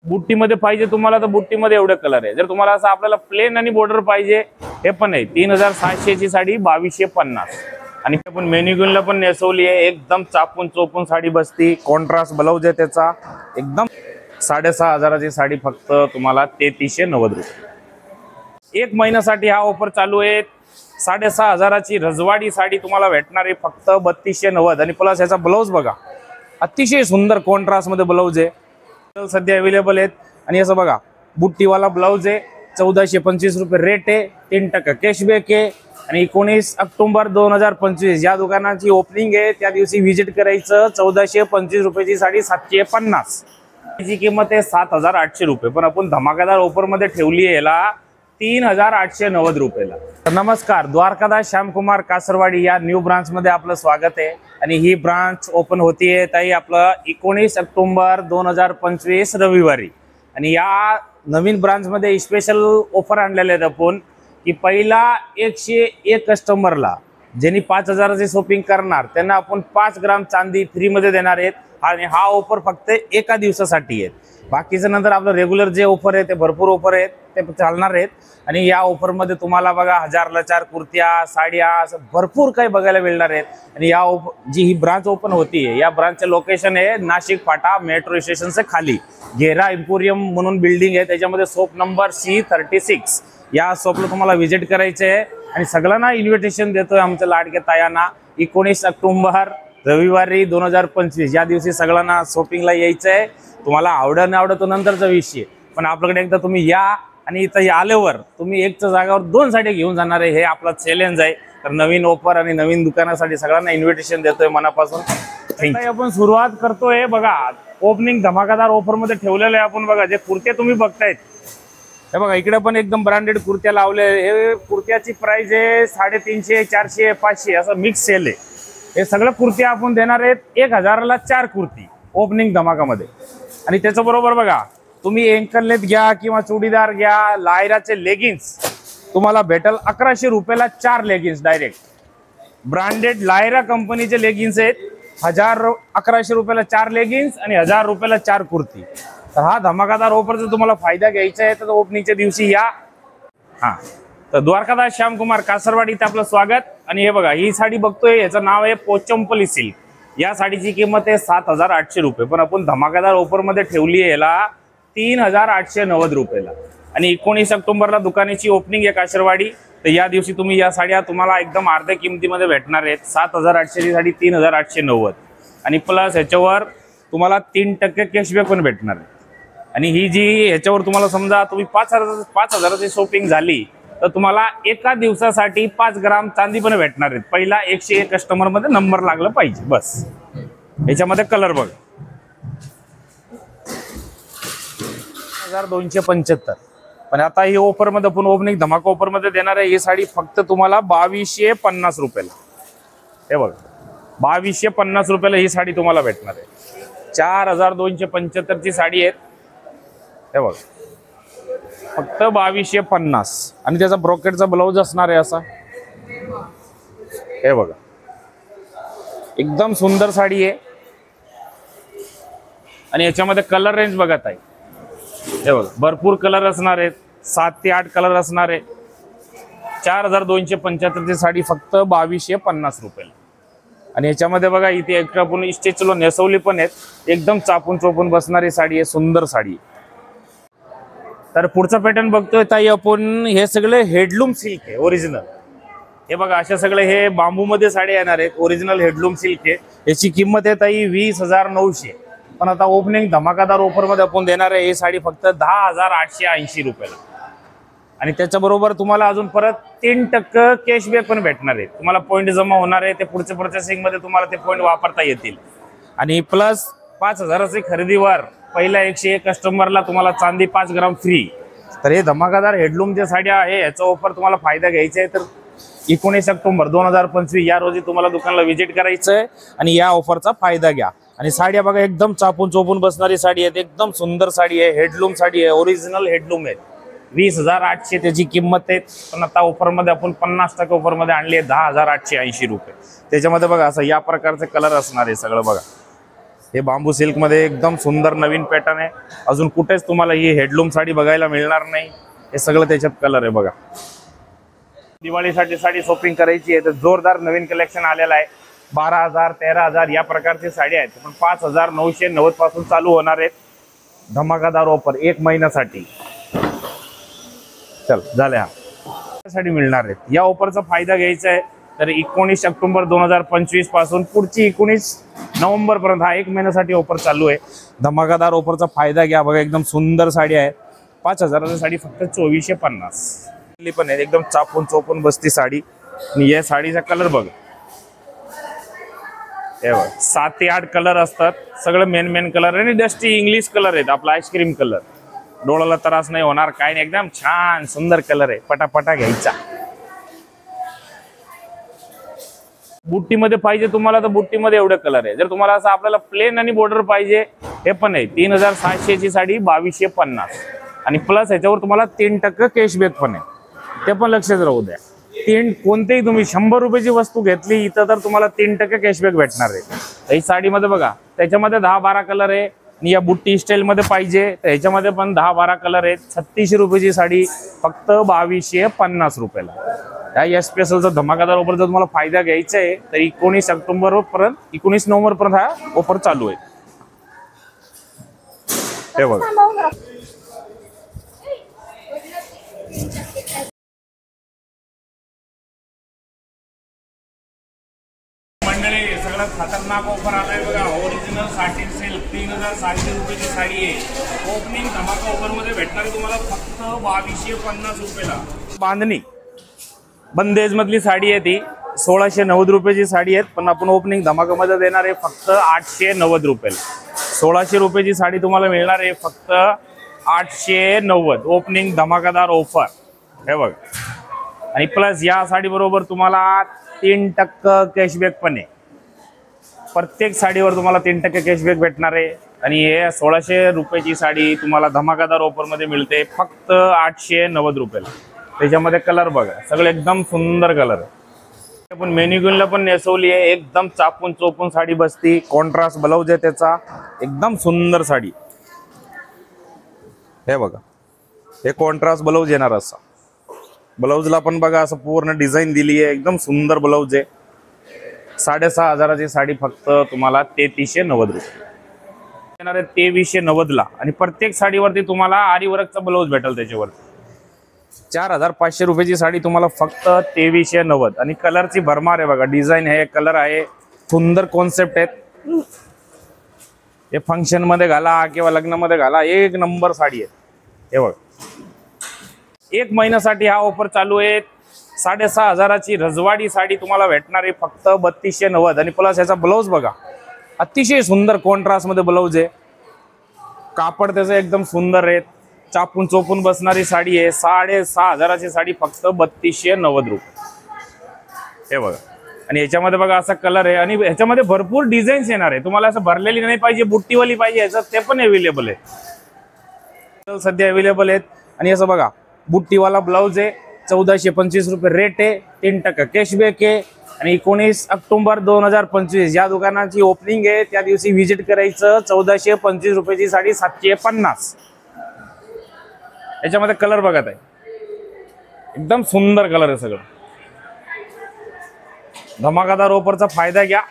बुट्टीमध्ये पाहिजे तुम्हाला तर बुट्टीमध्ये एवढे कलर आहे। जर तुम्हाला असं आपल्याला प्लेन आणि बॉर्डर पाहिजे हे पण आहे। 3700 ची साडी 2250। आणि आपण मेन्युगनला पण नेसवली आहे, एकदम चापून चोपून साडी बसती। कॉन्ट्रास्ट ब्लाउज आहे त्याचा, एकदम 6500 ची साडी फक्त तुम्हाला 3390 रुपये। एक महिन्यासाठी हा ऑफर चालू आहे। 6500 ची रजवाडी साडी तुम्हाला भेटणार आहे फक्त 3290। आणि प्लस याचा ब्लाउज बघा, अतिशय सुंदर कॉन्ट्रास्ट मध्ये ब्लाउज आहे, सध्या अवेलेबल आहेत। आणि असं बघा बुट्टीवाला ब्लाउज आहे, 1425 रुपये रेट आहे, 3% कॅशबॅक आहे। आणि 19 ऑक्टोबर 2025 या दुकानाची ओपनिंग आहे, त्या दिवशी व्हिजिट करायचं। 1425 रुपयाची साडी 750, याची किंमत आहे 7800 रुपये, पण आपण धमाकेदार ऑफर मध्ये ठेवली आहे याला 3890 रुपयाला। तर नमस्कार, द्वारकादास श्यामकुमार कासरवाडी या न्यू ब्रांच मध्ये आपलं स्वागत आहे। आणि ही ब्रांच ओपन होतीये ताई आपलं 19 ऑक्टोबर 2025 रविवारी। आणि या नवीन ब्रांच मध्ये स्पेशल ऑफर आणलेले आहेत आपण, की पहिला 101 कस्टमरला ज्यांनी 5000 ची शॉपिंग करणार त्यांना आपण 5 ग्राम चांदी फ्री मध्ये देणार आहेत। आणि हा ऑफर फक्त एका दिवसासाठी आहे। बाकीचं नंतर आपलं रेग्युलर जे ऑफर आहे ते भरपूर ऑफर आहेत, ते चालणार आहेत। आणि या ऑफर मध्ये तुम्हाला बघा 1000ला 4 कुर्त्या, साड्या, असं भरपूर काही बघायला मिळणार आहेत। आणि या जी ही ब्रांच ओपन होतीये, या ब्रांचचं लोकेशन आहे नाशिक फाटा मेट्रो स्टेशनच्या खाली घेरा एम्पोरियम म्हणून बिल्डिंग आहे, त्याच्यामध्ये शॉप नंबर C36। या शॉपला तुम्हाला व्हिजिट करायचं आहे। आणि सगळ्यांना इन्व्हिटेशन देतोय आमच्या लाडक्या तायांना, 19 ऑक्टोबर रविवारी 2025 या दिवशी सगळ्यांना शॉपिंगला यायचं आहे। तुम्हाला आवडत नाही आवडतो नंतरचा विषय, पण आपल्याकडे एकदा तुम्ही या आणि इथं आल्यावर तुम्ही एकच्या जागावर 2 साड्या घेऊन जाणार आहे, हे आपला चॅलेंज आहे। तर नवीन ऑफर आणि नवीन दुकानासाठी सगळ्यांना इन्व्हिटेशन देतोय मनापासून। आपण सुरुवात करतोय बघा, ओपनिंग धमाकादार ऑफर मध्ये ठेवलेलं आहे आपण। बघा जे कुर्ते तुम्ही बघतायत हे बघा, इकडे पण एकदम ब्रँडेड कुर्त्या लावले। हे कुर्त्याची प्राइस आहे 350, 400, 500 असं मिक्स सेल आहे। हे सगळं कुर्त्या आपण देणार आहेत 1000ला 4 कुर्ती ओपनिंग धमाकामध्ये। आणि त्याच्याबरोबर बघा तुम्ही एंकल घ्या किंवा चुडीदार घ्या, लायराचे लेगिन्स तुम्हाला भेटल 1100 रुपयाला 4 लेगिन्स डायरेक्ट। ब्रँडेड लायरा कंपनीचे लेगिन्स आहेत, 1100 रुपयाला 4 लेगिन्स आणि 1000 रुपयाला 4 कुर्ती। तर हा धमाकादार ऑफरचा तुम्हाला फायदा घ्यायचा आहे तर ओपनिंगच्या दिवशी या। तर द्वारकादास श्यामकुमार कासरवाडीत आपलं स्वागत। आणि हे बघा ही साडी बघतोय, याचं नाव आहे पोचंपली सिल्क। या साडीची किंमत आहे 7800 रुपये, पण आपण धमाकादार ऑफर मध्ये ठेवली आहे याला 3890 रुपयाला। आणि 19 ऑक्टोबरला दुकानाची ओपनिंग आहे कासरवाडी, तर या दिवशी तुम्ही या साड्या तुम्हाला एकदम अर्ध्या किमतीमध्ये भेटणार आहेत। 7800 ची साडी 3890। आणि प्लस ह्याच्यावर तुम्हाला 3% कॅशबॅक पण भेटणार आहे। आणि ही जी ह्याच्यावर तुम्हाला समजा तुम्ही 5000 ची शॉपिंग झाली तर तुम्हाला एका दिवसासाठी 5 ग्राम चांदी पण भेटणार आहेत। पहिला 101 कस्टमर मध्ये नंबर लागला पाहिजे बस। याच्यामध्ये कलर बघा 1275, पण आता ही ऑफर मध्ये आपण ओपनिंग धमाका ऑफर मध्ये देणार आहे। ही साडी फक्त तुम्हाला 2250 रुपयाला। हे बघा 2250 रुपयाला ही साडी तुम्हाला भेटणार आहे। 4275 ची साडी आहे, हे बघा फक्त 2250। आणि त्याचा ब्रोकेटचा ब्लाउज असणार आहे असा, हे बघा एकदम सुंदर साडी आहे। आणि याच्यामध्ये कलर रेंज बघत आहे, हे बघा भरपूर कलर असणार आहेत, 7 ते 8 कलर असणार आहे। 4275 ची साडी फक्त 2250 रुपयाला। आणि याच्यामध्ये बघा इथे एक आपण स्टेचला नेसवली पण आहेत, एकदम चापून चोपून बसणारी साडी आहे, सुंदर साडी आहे। तर पुढचा पॅटर्न बघतोय ताई आपण, हे सगळे हेडलूम सिल्क आहे ओरिजिनल। हे बघा अशा सगळे हे बांबू मध्ये साड्या येणार आहेत, ओरिजिनल हेडलूम सिल्क आहे। याची किंमत आहे ताई 20900, पण आता ओपनिंग धमाकादार ऑफर मध्ये आपण देणार आहे ही साडी फक्त 10880 रुपयाला। आणि त्याच्याबरोबर तुम्हाला अजून परत 3% कॅशबॅक पण भेटणार आहे। तुम्हाला पॉईंट जमा होणार आहे, ते पुढच्या पर्चेसिंग मध्ये तुम्हाला ते पॉईंट वापरता येतील। आणि प्लस 5000 ची खरेदीवर पहिला 101 कस्टमरला तुम्हाला चांदी 5 ग्राम फ्री। तर हे धमाकादार हेडलूम जे साड्या आहे याचा ऑफर तुम्हाला फायदा घ्यायचा आहे, तर 19 ऑक्टोबर 2025 या रोजी तुम्हाला दुकानाला व्हिजिट करायचं आहे आणि या ऑफरचा फायदा घ्या। आणि साड्या बघा एकदम चापून चोपून बसणारी साडी आहे, एकदम सुंदर साडी आहे, हेडलूम साडी आहे, ओरिजिनल हेडलूम आहे। 20800 त्याची किंमत आहे, पण आता ऑफर मध्ये आपण 50% ऑफर मध्ये आणली आहे 10880 रुपये। त्याच्यामध्ये बघा असं या प्रकारचे कलर असणार आहे सगळं बघा, हे बांबू सिल्क मध्ये एकदम सुंदर नवीन पॅटर्न आहे. अजून कुठेच तुम्हाला ही हेडलूम साडी बघायला मिळणार नाही. हे सगळं त्याच्यात कलर आहे बघा. दिवाळीसाठी साडी शॉपिंग करायची आहे तर जोरदार नवीन कलेक्शन आलेला आहे. 12,000 13,000 या प्रकारची साडी आहेत, पण 5,990 पासून चालू होणार आहेत. धमाकादार ऑफर 1 महिन्यासाठी. चल झाले. हा साडी मिळणार आहेत. या ऑफरचा फायदा घ्यायचा आहे तर 19 ऑक्टोबर 2025 पासून पुढची 19 नोव्हेंबर पर्यंत हा 1 महिन्यासाठी ऑफर चालू आहे. धमाकादार ऑफरचा फायदा घ्या. बघा एकदम सुंदर साडी आहे. 5,000ची साडी फक्त 2450 पण आहे. एकदम चापून चोपून बसती साडी. आणि या साडीचा कलर बघा. 7 ते 8 कलर असतात. सगळं मेन कलर आणि डस्टी इंग्लिश कलर आहेत. आपला आईस्क्रीम कलर. डोळ्याला त्रास नाही होणार काय नाही. एकदम छान सुंदर कलर आहे. पटापटा घ्यायचा. बुट्टीमध्ये पाहिजे तुम्हाला तर बुट्टीमध्ये एवढे कलर आहे. जर तुम्हाला असं आपल्याला प्लेन आणि बॉर्डर पाहिजे हे पण आहे. 3,700ची साडी 2250 आणि प्लस ह्याच्यावर तुम्हाला 3% कॅशबॅक पण आहे. ते पण लक्षात राहू द्या. कोणतेही तुम्ही 100 रुपयाची वस्तू घेतली इथं तर तुम्हाला 3% कॅशबॅक भेटणार आहे. ही साडीमध्ये बघा त्याच्यामध्ये 10-12 कलर आहे. आणि या बुट्टी स्टाईल मध्ये पाहिजे तर ह्याच्यामध्ये पण 10-12 कलर आहेत. 3600 रुपयाची साडी फक्त 2250 रुपयाला. या स्पेशलचा धमाकादार ऑफर जर तुम्हाला फायदा घ्यायचा आहे तर 19 ऑक्टोबर पर्यंत 19 नोव्हेंबर पर्यंत हा ऑफर चालू आहे. हे बघा. मंडळी सगळ्यात खतरनाक ऑफर आलाय बघा. ओरिजिनल साटिन सिल्क 3,700 रुपयाची साडी आहे. ओपनिंग धमाका ऑफर मध्ये भेटणार तुम्हाला फक्त 2250 रुपयाला. बांधणी बंदेज मधली साडी आहे ती 1,690 रुपयाची साडी आहे, पण आपण ओपनिंग धमाकामध्ये देणार आहे फक्त 890 रुपयाला. 1,600 रुपयाची साडी तुम्हाला मिळणार आहे फक्त 890. ओपनिंग धमाकादार ऑफर हे बघा. आणि प्लस या साडी बरोबर तुम्हाला 3% कॅशबॅक पण आहे. प्रत्येक साडीवर तुम्हाला 3% कॅशबॅक भेटणार आहे. आणि हे 1,600 रुपयाची साडी तुम्हाला धमाकादार ऑफर मध्ये मिळते फक्त 890 रुपयाला. त्याच्यामध्ये कलर बघा सगळे एकदम सुंदर कलर आहे. आपण मेन्युगनला पण नेसवली आहे. एकदम चापून चोपून साडी बसती. कॉन्ट्रास्ट ब्लाउज आहे त्याचा. एकदम सुंदर साडी. हे बघा हे कॉन्ट्रास्ट ब्लाउज येणार असा. ब्लाउजला पण बघा असं पूर्ण डिझाईन दिली आहे. एकदम सुंदर ब्लाउज आहे. 6,500ची साडी फक्त तुम्हाला 3,390 रुपये येणार आहे. 2,390 ला. आणि प्रत्येक साडीवरती तुम्हाला आरी वर्कचा ब्लाउज भेटेल. त्याच्यावरती 4,500 रुपयाची साडी तुम्हाला फक्त 2,390. आणि कलरची भरमार आहे बघा. डिझाईन आहे कलर आहे. सुंदर कॉन्सेप्ट आहेत. हे फंक्शन मध्ये घाला किंवा लग्नामध्ये घाला 1 नंबर साडी आहे. हे बघा 1 महिन्यासाठी हा ऑफर चालू आहे. 6,500ची रजवाडी साडी तुम्हाला भेटणार आहे फक्त 3,290. आणि प्लस याचा ब्लाउज बघा अतिशय सुंदर कॉन्ट्रास्ट मध्ये ब्लाउज आहे. कापड त्याचं एकदम सुंदर आहे. चापून चोपून बसणारी साडी आहे. 6,500ची साडी फक्त 3,290 रुपये. हे बघा. आणि याच्यामध्ये बघा असा कलर आहे. आणि ह्याच्यामध्ये भरपूर डिझाईन्स येणार आहे. तुम्हाला असं भरलेली नाही पाहिजे बुट्टीवाली पाहिजे याचं ते पण अवेलेबल आहे. सध्या अवेलेबल आहेत. आणि असं बघा बुट्टीवाला ब्लाउज आहे. 1,425 रुपये रेट आहे. 3% कॅशबॅक आहे. आणि 19 ऑक्टोबर 2025 या दुकानाची ओपनिंग आहे. त्या दिवशी व्हिजिट करायचं. 1,425 रुपयाची साडी 750. याच्यामध्ये कलर बघत आहे. एकदम सुंदर कलर आहे सगळं. धमाकादार ऑफरचा फायदा घ्या.